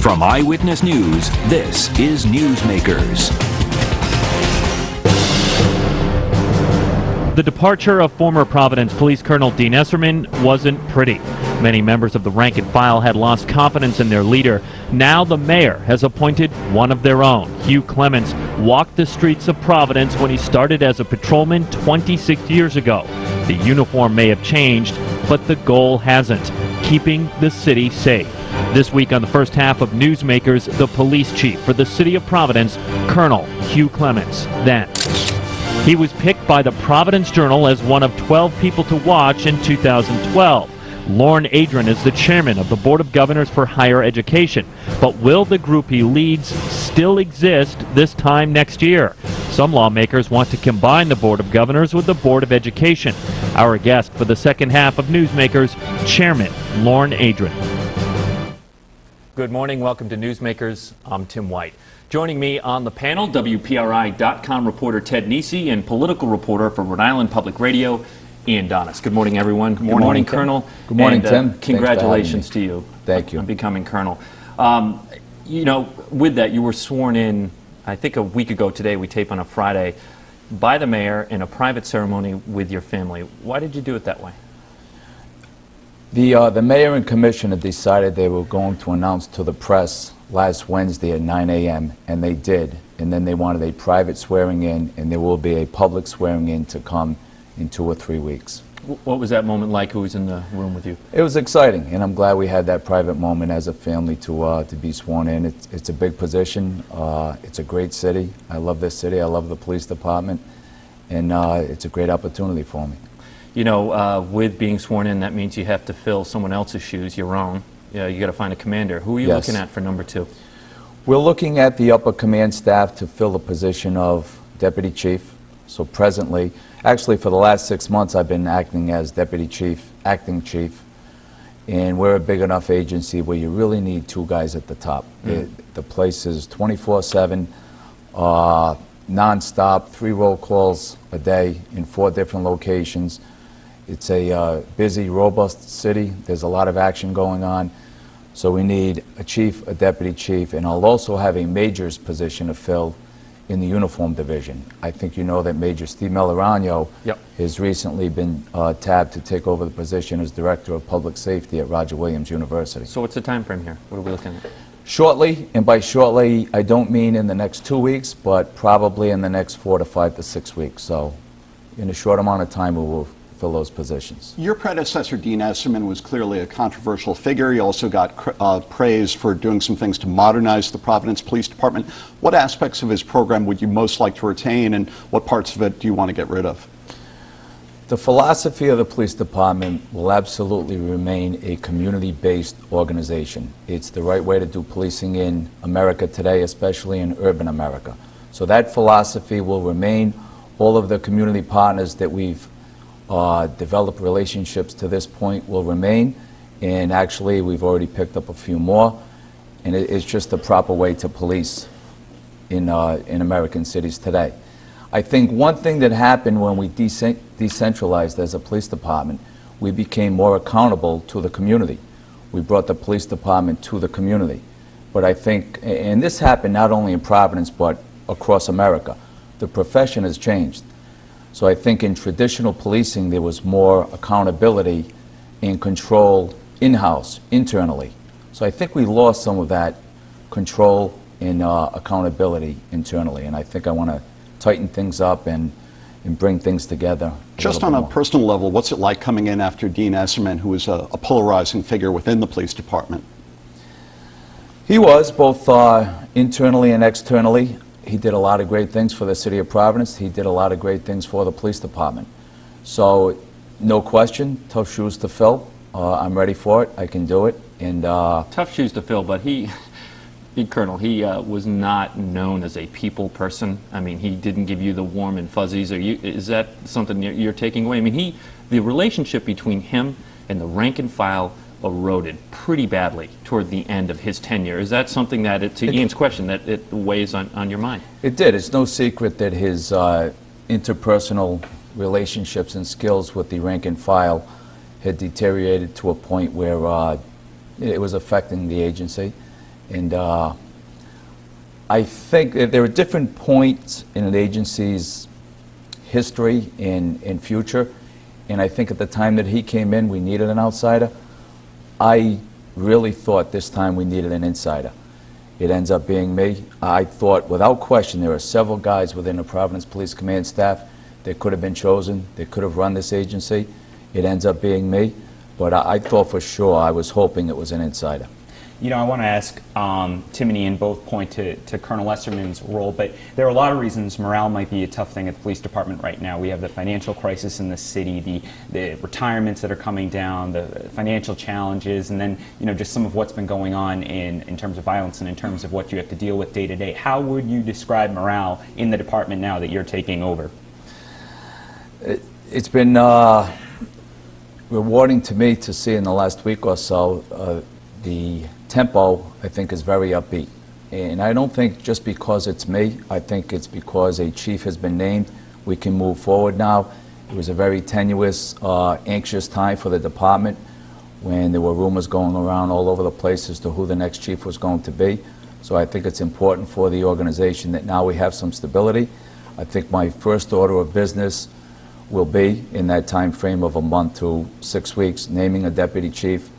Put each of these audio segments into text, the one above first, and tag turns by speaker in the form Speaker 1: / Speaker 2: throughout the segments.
Speaker 1: From Eyewitness News, this is Newsmakers.
Speaker 2: The departure of former Providence Police Colonel Dean Esserman wasn't pretty. Many members of the rank and file had lost confidence in their leader. Now the mayor has appointed one of their own. Hugh Clements walked the streets of Providence when he started as a patrolman 26 years ago. The uniform may have changed, but the goal hasn't: keeping the city safe. This week on the first half of Newsmakers, the police chief for the city of Providence, Colonel Hugh Clemens. Then he was picked by the Providence Journal as one of 12 people to watch in 2012. Lorne Adrain is the chairman of the Board of Governors for Higher Education. But will the group he leads still exist this time next year? Some lawmakers want to combine the Board of Governors with the Board of Education. Our guest for the second half of Newsmakers, Chairman Lorne Adrain. Good morning. Welcome to Newsmakers. I'm Tim White. Joining me on the panel, WPRI.com reporter Ted Nisi and political reporter for Rhode Island Public Radio, Ian Donis. Good morning, everyone. Good morning, Colonel.
Speaker 3: Good morning, Tim.
Speaker 2: Congratulations to you.
Speaker 3: Thank you.
Speaker 2: On becoming Colonel. You know, with that, you were sworn in, I think a week ago today, we tape on a Friday, by the mayor in a private ceremony with your family. Why did you do it that way?
Speaker 3: The mayor and commissioner decided they were going to announce to the press last Wednesday at 9 a.m., and they did. And then they wanted a private swearing in, and there will be a public swearing in to come in 2 or 3 weeks.
Speaker 2: What was that moment like? Who was in the room with you?
Speaker 3: It was exciting, and I'm glad we had that private moment as a family to be sworn in. It's a big position. It's a great city. I love this city. I love the police department, and it's a great opportunity for me.
Speaker 2: You know, with being sworn in, that means you have to fill someone else's shoes, your own. You got to find a commander. Who are you looking at for number 2?
Speaker 3: We're looking at the upper command staff to fill the position of deputy chief. So presently, actually for the last 6 months, I've been acting as deputy chief, acting chief, and we're a big enough agency where you really need 2 guys at the top. The place is 24/7, non-stop, 3 roll calls a day in 4 different locations. It's a busy, robust city. There's a lot of action going on. So we need a chief, a deputy chief, and I'll also have a major's position to fill in the uniform division. I think you know that Major Steve Melorano has recently been tabbed to take over the position as Director of Public Safety at Roger Williams University.
Speaker 2: So what's the time frame here? What are we looking at?
Speaker 3: Shortly, and by shortly, I don't mean in the next 2 weeks, but probably in the next 4 to 5 to 6 weeks. So in a short amount of time, we will fill those positions.
Speaker 4: Your predecessor, Dean Esserman, was clearly a controversial figure. He also got praise for doing some things to modernize the Providence Police Department. What aspects of his program would you most like to retain, and what parts of it do you want to get rid of?
Speaker 3: The philosophy of the police department will absolutely remain a community-based organization. It's the right way to do policing in America today, especially in urban America. So that philosophy will remain. All of the community partners that we've developed relationships to this point will remain, and actually we've already picked up a few more, and it's just the proper way to police in American cities today. I think one thing that happened when we decentralized as a police department, we became more accountable to the community. We brought the police department to the community. But I think, and this happened not only in Providence but across America, the profession has changed. So I think in traditional policing there was more accountability and control in-house, internally. So I think we lost some of that control and accountability internally, and I think I want to tighten things up and bring things together.
Speaker 4: Just on a personal level, what's it like coming in after Dean Esserman, who was a polarizing figure within the police department?
Speaker 3: He was, both internally and externally. He did a lot of great things for the city of Providence. He did a lot of great things for the police department. So, no question, tough shoes to fill. I'm ready for it. I can do it. And
Speaker 2: tough shoes to fill, but Colonel, he was not known as a people person. I mean, he didn't give you the warm and fuzzies. Is that something you're taking away? I mean, the relationship between him and the rank and file eroded pretty badly toward the end of his tenure. Is that something that, to Ian's question, that it weighs on your mind?
Speaker 3: It did. It's no secret that his interpersonal relationships and skills with the rank and file had deteriorated to a point where it was affecting the agency. And I think that there are different points in an agency's history and future, and I think at the time that he came in, we needed an outsider. I really thought this time we needed an insider. It ends up being me. I thought, without question, there are several guys within the Providence Police Command staff that could have been chosen, that could have run this agency. It ends up being me, but I thought for sure, I was hoping it was an insider.
Speaker 5: You know, I want to ask Tim and Ian both point to Colonel Esserman's role, but there are a lot of reasons morale might be a tough thing at the police department right now. We have the financial crisis in the city, the retirements that are coming down, the financial challenges, and then, you know, just some of what's been going on in terms of violence and in terms of what you have to deal with day to day. How would you describe morale in the department now that you're taking over?
Speaker 3: It's been rewarding to me to see in the last week or so the tempo, I think, is very upbeat. And I don't think just because it's me, I think it's because a chief has been named, we can move forward now. It was a very tenuous, anxious time for the department when there were rumors going around all over the place as to who the next chief was going to be. So I think it's important for the organization that now we have some stability. I think my first order of business will be, in that time frame of a month to 6 weeks, naming a deputy chief,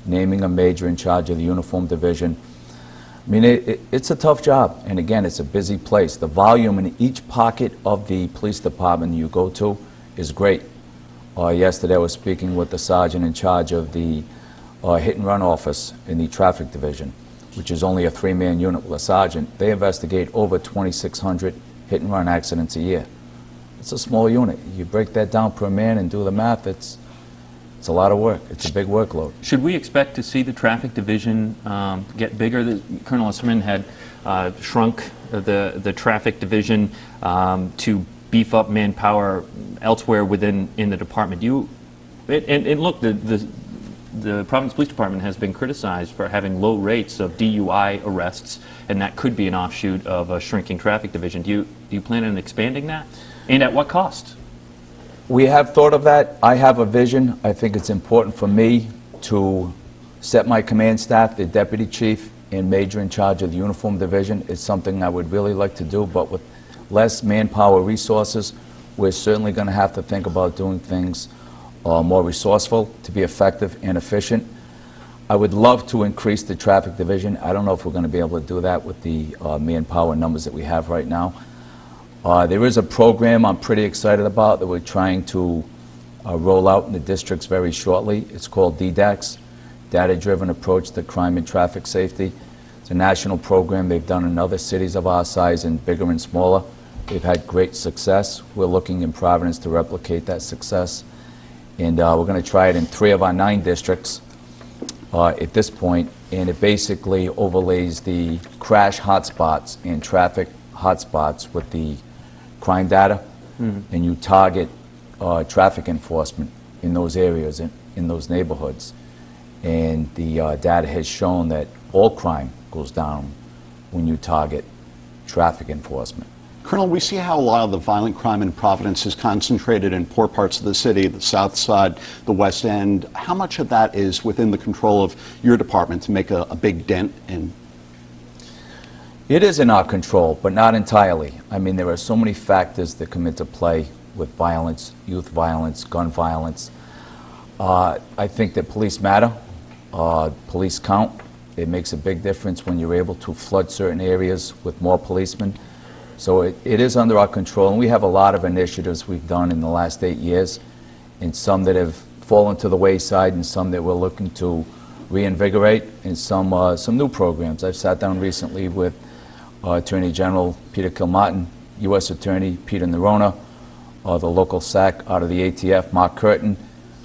Speaker 3: naming a major in charge of the uniform division. I mean, it's a tough job, and again, it's a busy place. The volume in each pocket of the police department you go to is great. Yesterday I was speaking with the sergeant in charge of the hit and run office in the traffic division, which is only a 3-man unit with a sergeant. They investigate over 2,600 hit and run accidents a year. It's a small unit. You break that down per man and do the math, it's a lot of work. It's a big workload.
Speaker 2: Should we expect to see the traffic division get bigger? Colonel Esserman had shrunk the traffic division to beef up manpower elsewhere in the department. And look, the Providence Police Department has been criticized for having low rates of DUI arrests, and that could be an offshoot of a shrinking traffic division. Do you plan on expanding that? And at what cost?
Speaker 3: We have thought of that. I have a vision. I think it's important for me to set my command staff, the deputy chief and major in charge of the uniform division. It's something I would really like to do, but with less manpower resources, we're certainly going to have to think about doing things more resourceful to be effective and efficient. I would love to increase the traffic division. I don't know if we're going to be able to do that with the manpower numbers that we have right now. There is a program I'm pretty excited about that we're trying to roll out in the districts very shortly. It's called DDAX, Data-Driven Approach to Crime and Traffic Safety. It's a national program they've done in other cities of our size and bigger and smaller. They've had great success. We're looking in Providence to replicate that success. And we're going to try it in 3 of our 9 districts at this point. And it basically overlays the crash hotspots and traffic hotspots with the crime data, and you target traffic enforcement in those areas, in those neighborhoods. And the data has shown that all crime goes down when you target traffic enforcement.
Speaker 4: Colonel, we see how a lot of the violent crime in Providence is concentrated in poor parts of the city, the South Side, the West End. How much of that is within the control of your department to make a big dent in?
Speaker 3: It is in our control, but not entirely. I mean, there are so many factors that come into play with violence, youth violence, gun violence. I think that police matter. Police count. It makes a big difference when you're able to flood certain areas with more policemen. So it is under our control, and we have a lot of initiatives we've done in the last 8 years, and some that have fallen to the wayside and some that we're looking to reinvigorate, and some new programs. I've sat down recently with Attorney General Peter Kilmartin, U.S. Attorney Peter Nerona, the local SAC out of the ATF, Mark Curtin.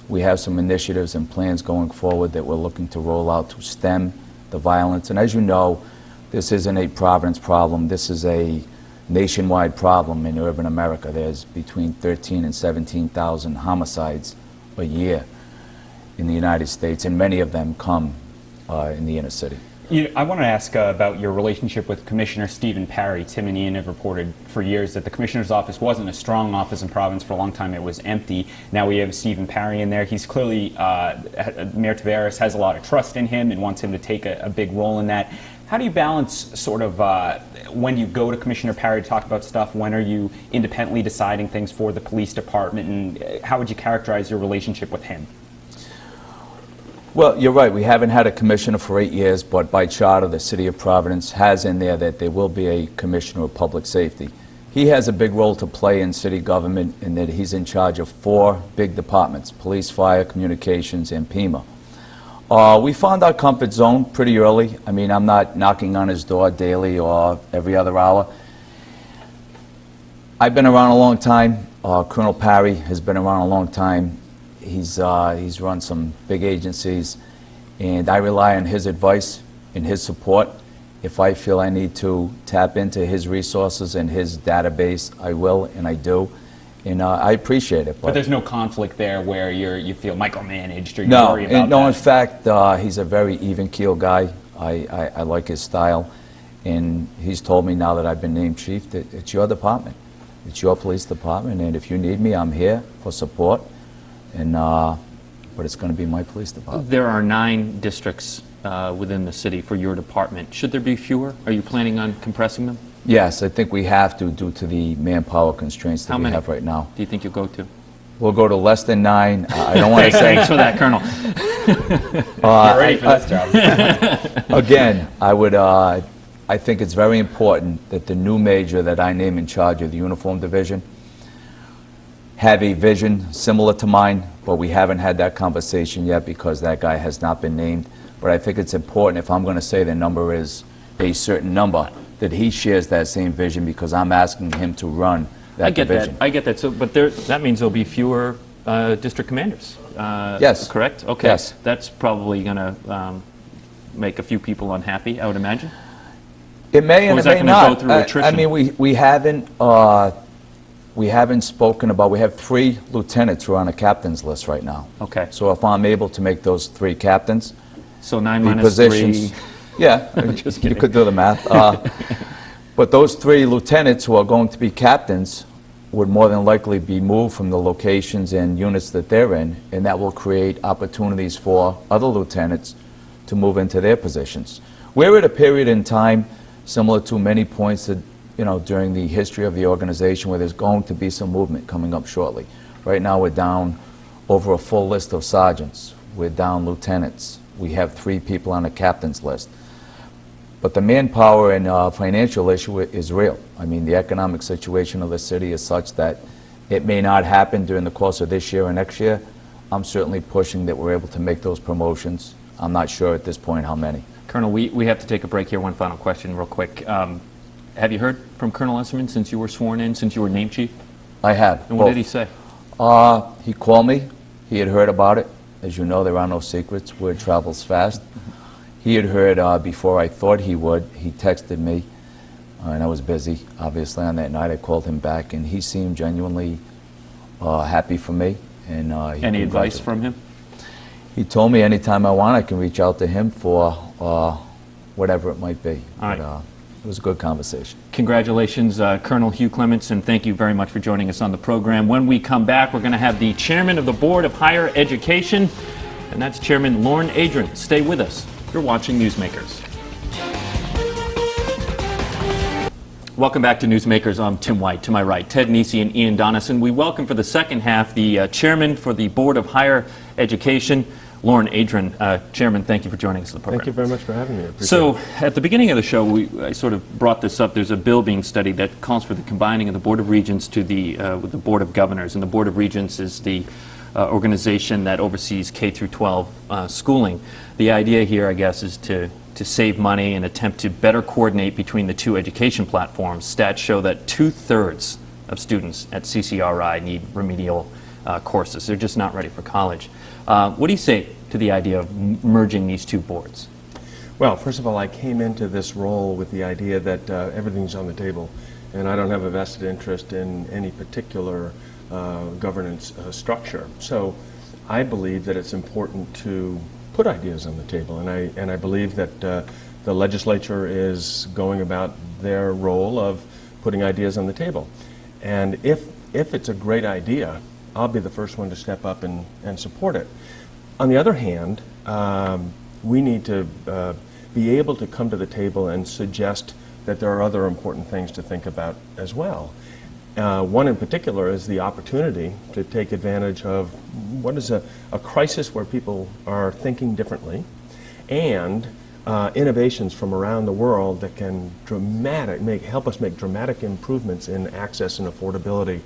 Speaker 3: We have some initiatives and plans going forward that we're looking to roll out to stem the violence. And as you know, this isn't a Providence problem. This is a nationwide problem in urban America. There's between 13,000 and 17,000 homicides a year in the United States, and many of them come in the inner city.
Speaker 5: I want to ask about your relationship with Commissioner Stephen Parry. Tim and Ian have reported for years that the Commissioner's office wasn't a strong office in Providence. For a long time it was empty. Now we have Stephen Parry in there. He's clearly, Mayor Taveras has a lot of trust in him and wants him to take a big role in that. How do you balance sort of when you go to Commissioner Parry to talk about stuff, when are you independently deciding things for the police department, and how would you characterize your relationship with him?
Speaker 3: Well, you're right. We haven't had a commissioner for 8 years, but by charter, the City of Providence has in there that there will be a commissioner of public safety. He has a big role to play in city government in that he's in charge of 4 big departments: police, fire, communications, and PEMA. We found our comfort zone pretty early. I mean, I'm not knocking on his door daily or every other hour. I've been around a long time. Colonel Parry has been around a long time. He's run some big agencies, and I rely on his advice and his support. If I feel I need to tap into his resources and his database, I will, and I do. And I appreciate it.
Speaker 5: But there's no conflict there where you feel micromanaged or you worry about
Speaker 3: no,
Speaker 5: that?
Speaker 3: in fact, he's a very even-keeled guy. I like his style. And he's told me now that I've been named chief that it's your department. It's your police department, and if you need me, I'm here for support. And but it's going to be my police department.
Speaker 2: There are 9 districts within the city for your department. Should there be fewer? Are you planning on compressing them?
Speaker 3: Yes, I think we have to due to the manpower constraints that
Speaker 2: How
Speaker 3: we
Speaker 2: many
Speaker 3: have right now.
Speaker 2: do you think you'll go to?
Speaker 3: We'll go to less than 9. I don't want to say.
Speaker 2: Thanks for that, Colonel.
Speaker 5: You're ready for this job.
Speaker 3: Again, I think it's very important that the new major that I name in charge of the uniform division have a vision similar to mine, but we haven't had that conversation yet because that guy has not been named. But I think it's important, if I'm going to say the number is a certain number, that he shares that same vision, because I'm asking him to run that division.
Speaker 2: I get that. So, but that means there'll be fewer district commanders.
Speaker 3: Yes.
Speaker 2: Correct? Okay.
Speaker 3: Yes.
Speaker 2: That's probably going to make a few people unhappy, I would imagine.
Speaker 3: It may and
Speaker 2: Or
Speaker 3: it
Speaker 2: is that
Speaker 3: may
Speaker 2: gonna go
Speaker 3: not.
Speaker 2: through attrition?
Speaker 3: I mean, we haven't spoken about. We have 3 lieutenants who are on a captain's list right now.
Speaker 2: Okay.
Speaker 3: So if I'm able to make those 3 captains,
Speaker 2: So 9
Speaker 3: the
Speaker 2: minus
Speaker 3: positions.
Speaker 2: 3.
Speaker 3: Yeah,
Speaker 2: Just
Speaker 3: you
Speaker 2: kidding.
Speaker 3: could do the math. But those 3 lieutenants who are going to be captains would more than likely be moved from the locations and units that they're in, and that will create opportunities for other lieutenants to move into their positions. We're at a period in time similar to many points that, during the history of the organization, where there's going to be some movement coming up shortly. Right now we're down over a full list of sergeants. We're down lieutenants. We have 3 people on the captain's list. But the manpower and financial issue is real. I mean, the economic situation of the city is such that it may not happen during the course of this year or next year. I'm certainly pushing that we're able to make those promotions. I'm not sure at this point how many.
Speaker 2: Colonel, we have to take a break here. One final question real quick. Have you heard from Colonel Esserman since you were sworn in, since you were named chief?
Speaker 3: I have.
Speaker 2: And what did he say?
Speaker 3: He called me. He had heard about it. As you know, there are no secrets. Word travels fast. He had heard before I thought he would. He texted me, and I was busy, obviously, on that night. I called him back, and he seemed genuinely happy for me. And
Speaker 2: Any advice from him?
Speaker 3: He told me anytime I want, I can reach out to him for whatever it might be.
Speaker 2: All right.
Speaker 3: But, it was a good conversation.
Speaker 2: Congratulations, Colonel Hugh Clements, and thank you very much for joining us on the program. When we come back, we're going to have the chairman of the Board of Higher Education, and that's Chairman Lorne Adrain. Stay with us. You're watching Newsmakers. Welcome back to Newsmakers. I'm Tim White. To my right, Ted Nesi and Ian Donison. We welcome for the second half the chairman for the Board of Higher Education, Lorne Adrain. Chairman, thank you for joining us on the program.
Speaker 6: Thank you very much for having me. I appreciate
Speaker 2: So,
Speaker 6: it.
Speaker 2: at the beginning of the show, I sort of brought this up. There's a bill being studied that calls for the combining of the Board of Regents to with the Board of Governors. And the Board of Regents is the organization that oversees K through 12 schooling. The idea here, I guess, is to save money and attempt to better coordinate between the 2 education platforms. Stats show that 2/3 of students at CCRI need remedial courses. They're just not ready for college. What do you say to the idea of merging these 2 boards?
Speaker 6: Well, first of all, I came into this role with the idea that everything's on the table, and I don't have a vested interest in any particular governance structure. So I believe that it's important to put ideas on the table, and I believe that the legislature is going about their role of putting ideas on the table. And if it's a great idea, I'll be the first one to step up and support it. On the other hand, we need to be able to come to the table and suggest that there are other important things to think about as well. One in particular is the opportunity to take advantage of what is a crisis where people are thinking differently, and innovations from around the world that can help us make dramatic improvements in access and affordability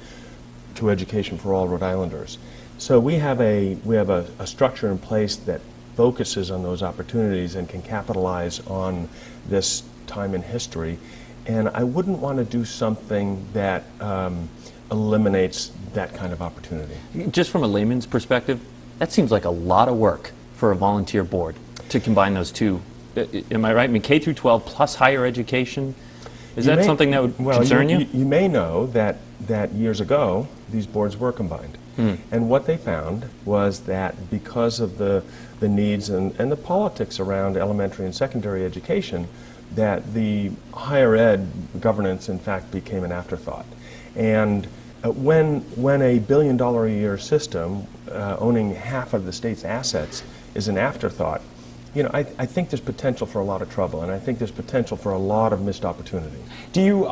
Speaker 6: to education for all Rhode Islanders. So we have a structure in place that focuses on those opportunities and can capitalize on this time in history. And I wouldn't want to do something that eliminates that kind of opportunity.
Speaker 7: Just from a layman's perspective, that seems like a lot of work for a volunteer board to combine those two. Am I right? I mean, K through 12 plus higher education? Is that something that would concern you?
Speaker 6: You may know that years ago, these boards were combined. And what they found was that because of the needs and the politics around elementary and secondary education, that the higher ed governance, in fact, became an afterthought. And when a $1 billion a year system owning half of the state's assets is an afterthought, you know, I think there's potential for a lot of trouble, and I think there's potential for a lot of missed opportunity.
Speaker 5: Do you,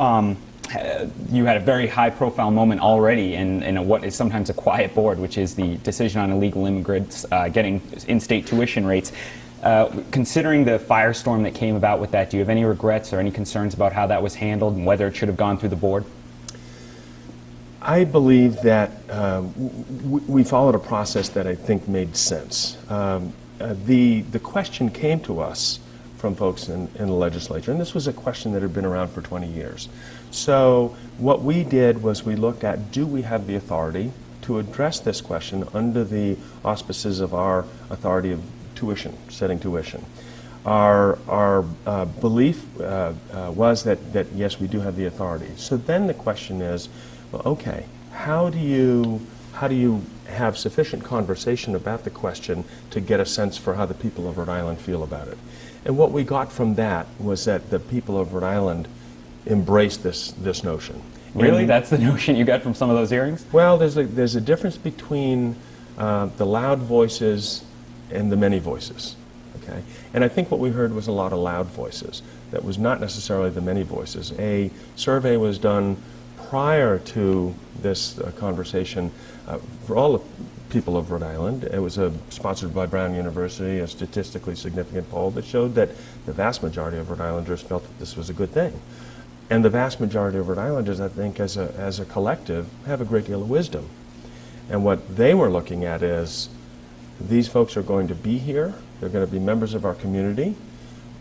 Speaker 5: you had a very high-profile moment already in what is sometimes a quiet board, which is the decision on illegal immigrants getting in-state tuition rates. Considering the firestorm that came about with that, do you have any regrets or any concerns about how that was handled and whether it should have gone through the board?
Speaker 6: I believe that we followed a process that I think made sense. The question came to us from folks in the legislature, and this was a question that had been around for 20 years. So what we did was we looked at, do we have the authority to address this question under the auspices of our authority of tuition, setting tuition. Our belief was that yes, we do have the authority. So then the question is, well, okay, how do you have sufficient conversation about the question to get a sense for how the people of Rhode Island feel about it? And what we got from that was that the people of Rhode Island embraced this notion.
Speaker 5: Really?
Speaker 6: And
Speaker 5: that's the notion you got from some of those hearings?
Speaker 6: Well, there's a difference between the loud voices and the many voices. Okay? And I think what we heard was a lot of loud voices. That was not necessarily the many voices. A survey was done prior to this conversation for all the people of Rhode Island. It was sponsored by Brown University, a statistically significant poll that showed that the vast majority of Rhode Islanders felt that this was a good thing. And the vast majority of Rhode Islanders, I think, as a collective, have a great deal of wisdom. And what they were looking at is, these folks are going to be here, they're going to be members of our community.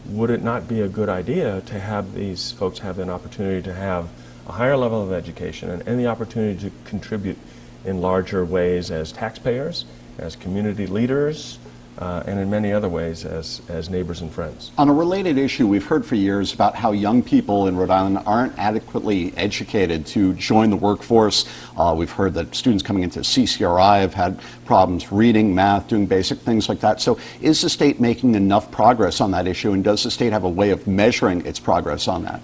Speaker 6: Would it not be a good idea to have these folks have an opportunity to have a higher level of education and the opportunity to contribute in larger ways as taxpayers, as community leaders, and in many other ways as neighbors and friends.
Speaker 4: On a related issue, we've heard for years about how young people in Rhode Island aren't adequately educated to join the workforce. We've heard that students coming into CCRI have had problems reading, math, doing basic things like that. So is the state making enough progress on that issue, and does the state have a way of measuring its progress on that?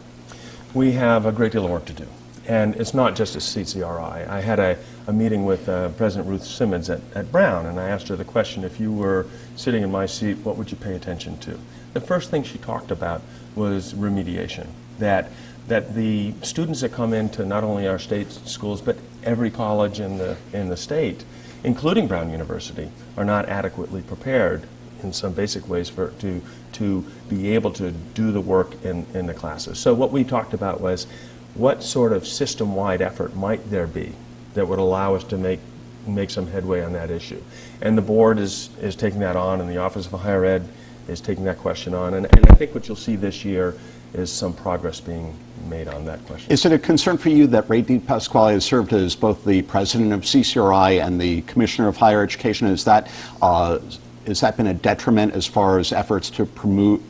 Speaker 6: We have a great deal of work to do. And it's not just a CCRI. I had a meeting with President Ruth Simmons at Brown, and I asked her the question, if you were sitting in my seat, what would you pay attention to? The first thing she talked about was remediation, that the students that come into not only our state schools, but every college in the state, including Brown University, are not adequately prepared in some basic ways to be able to do the work in the classes. So what we talked about was, what sort of system-wide effort might there be that would allow us to make some headway on that issue? And the board is taking that on, and the Office of Higher Ed is taking that question on. And I think what you'll see this year is some progress being made on that question.
Speaker 4: Is it a concern for you that Ray DePasquale has served as both the president of CCRI and the commissioner of higher education? Has that been a detriment as far as efforts to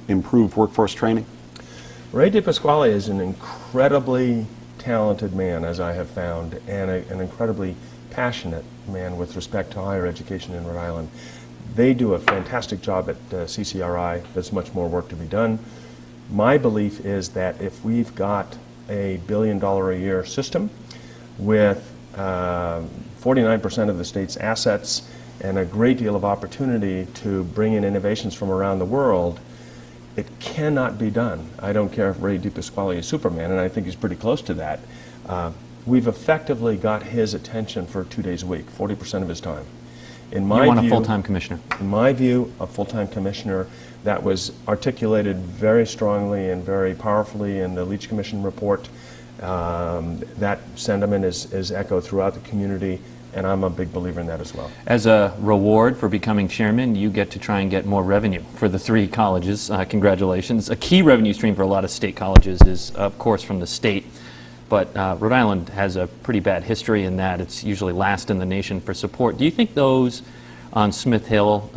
Speaker 4: improve workforce training?
Speaker 6: Ray DePasquale is an incredibly talented man, as I have found, and an incredibly passionate man with respect to higher education in Rhode Island. They do a fantastic job at CCRI. There's much more work to be done. My belief is that if we've got a $1 billion a year system with 49% of the state's assets and a great deal of opportunity to bring in innovations from around the world, It cannot be done. I don't care if Ray DePasquale is Superman, and I think he's pretty close to that. We've effectively got his attention for 2 days a week, 40% of his time. In my
Speaker 7: You want a
Speaker 6: view,
Speaker 7: full-time commissioner?
Speaker 6: In my view, a full-time commissioner that was articulated very strongly and very powerfully in the Leach Commission report. That sentiment is echoed throughout the community, and I'm a big believer in that as well.
Speaker 7: As a reward for becoming chairman, you get to try and get more revenue for the 3 colleges. Congratulations. A key revenue stream for a lot of state colleges is, of course, from the state. But Rhode Island has a pretty bad history in that it's usually last in the nation for support. Do you think those on Smith Hill,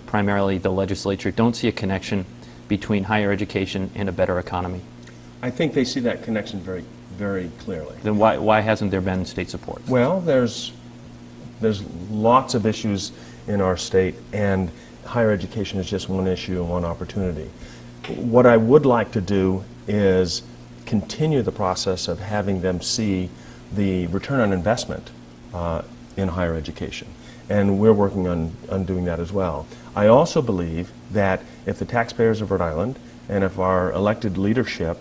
Speaker 7: primarily the legislature, don't see a connection between higher education and a better economy?
Speaker 6: I think they see that connection very, very clearly.
Speaker 7: Then why hasn't there been state support?
Speaker 6: Well, there's lots of issues in our state, and higher education is just one issue and one opportunity. What I would like to do is continue the process of having them see the return on investment in higher education. And we're working on doing that as well. I also believe that if the taxpayers of Rhode Island and if our elected leadership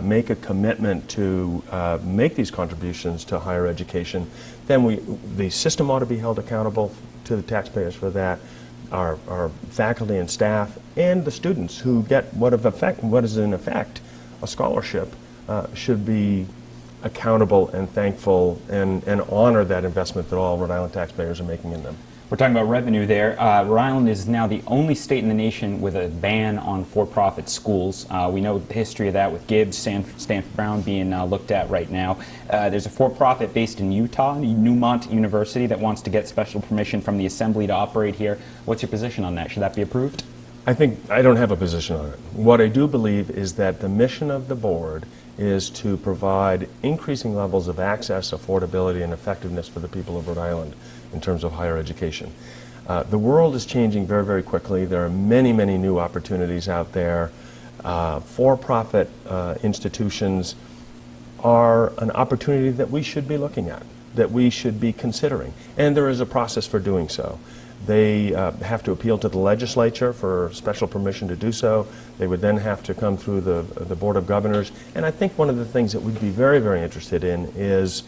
Speaker 6: make a commitment to make these contributions to higher education, then the system ought to be held accountable to the taxpayers for that. Our faculty and staff and the students who get what is in effect a scholarship should be accountable and thankful and honor that investment that all Rhode Island taxpayers are making in them.
Speaker 5: We're talking about revenue there. Rhode Island is now the only state in the nation with a ban on for-profit schools. We know the history of that with Gibbs, Stanford Brown being looked at right now. There's a for-profit based in Utah, Newmont University, that wants to get special permission from the Assembly to operate here. What's your position on that? Should that be approved?
Speaker 6: I don't have a position on it. What I do believe is that the mission of the board is to provide increasing levels of access, affordability, and effectiveness for the people of Rhode Island in terms of higher education. The world is changing very, very quickly. There are many, many new opportunities out there. For-profit institutions are an opportunity that we should be looking at, that we should be considering, and there is a process for doing so. They have to appeal to the legislature for special permission to do so. They would then have to come through the Board of Governors. And I think one of the things that we'd be very, very interested in is,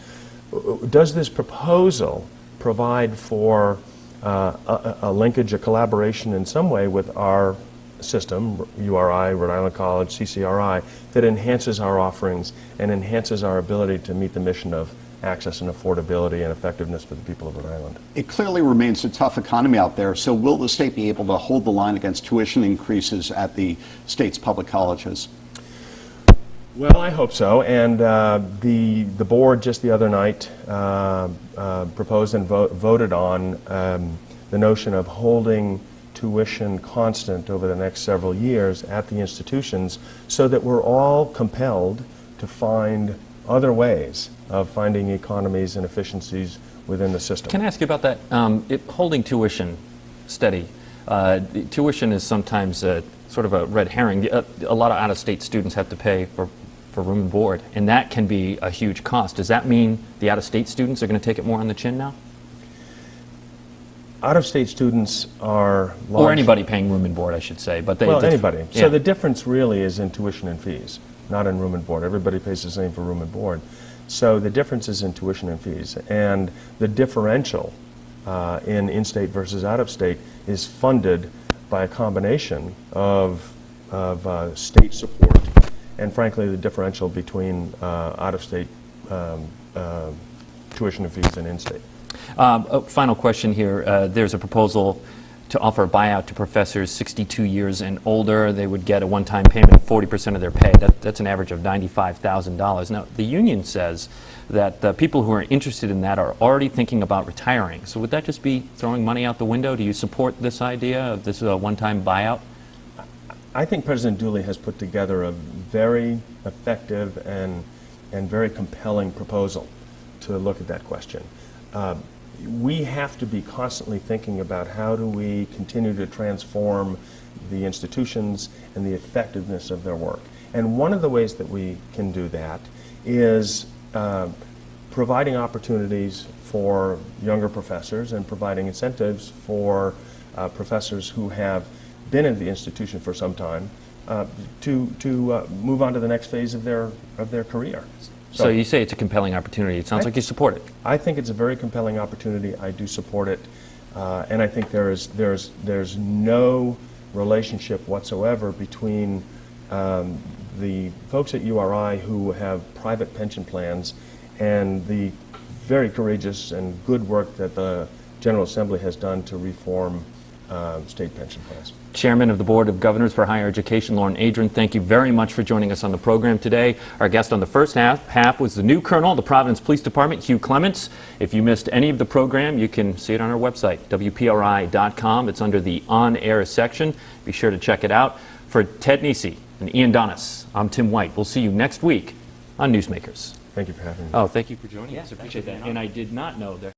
Speaker 6: does this proposal provide for a linkage, a collaboration in some way with our system, URI, Rhode Island College, CCRI, that enhances our offerings and enhances our ability to meet the mission of access and affordability and effectiveness for the people of Rhode Island.
Speaker 4: It clearly remains a tough economy out there, so will the state be able to hold the line against tuition increases at the state's public colleges?
Speaker 6: Well, I hope so, and the board just the other night proposed and voted on the notion of holding tuition constant over the next several years at the institutions so that we're all compelled to find other ways of finding economies and efficiencies within the system.
Speaker 7: Can I ask you about that? Holding tuition steady. Tuition is sometimes sort of a red herring. A lot of out-of-state students have to pay for room and board, and that can be a huge cost. Does that mean the out-of-state students are going to take it more on the chin now?
Speaker 6: Out-of-state students are large.
Speaker 7: Or anybody paying room and board, I should say. But
Speaker 6: anybody.
Speaker 7: Yeah.
Speaker 6: So the difference really is in tuition and fees, not in room and board. Everybody pays the same for room and board. So the difference is in tuition and fees. And the differential in-state versus out-of-state is funded by a combination of state support and, frankly, the differential between out-of-state tuition and fees and in-state.
Speaker 7: A final question here. There's a proposal to offer a buyout to professors 62 years and older. They would get a one-time payment of 40% of their pay. That's an average of $95,000. Now, the union says that the people who are interested in that are already thinking about retiring. So would that just be throwing money out the window? Do you support this idea of this one-time buyout?
Speaker 6: I think President Dooley has put together a very effective and very compelling proposal to look at that question. We have to be constantly thinking about how do we continue to transform the institutions and the effectiveness of their work. And one of the ways that we can do that is providing opportunities for younger professors and providing incentives for professors who have been in the institution for some time to move on to the next phase of their career.
Speaker 7: So you say it's a compelling opportunity. It sounds like you support it.
Speaker 6: I think it's a very compelling opportunity. I do support it, and I think there's no relationship whatsoever between the folks at URI who have private pension plans and the very courageous and good work that the General Assembly has done to reform state pension plans.
Speaker 7: Chairman of the Board of Governors for Higher Education, Lorne Adrain, thank you very much for joining us on the program today. Our guest on the first half was the new Colonel of the Providence Police Department, Hugh Clements. If you missed any of the program, you can see it on our website, WPRI.com. It's under the on-air section. Be sure to check it out. For Ted Nisi and Ian Donis, I'm Tim White. We'll see you next week on Newsmakers.
Speaker 6: Thank you for having me.
Speaker 7: Oh, thank you for joining us. I appreciate that. And I did not know that.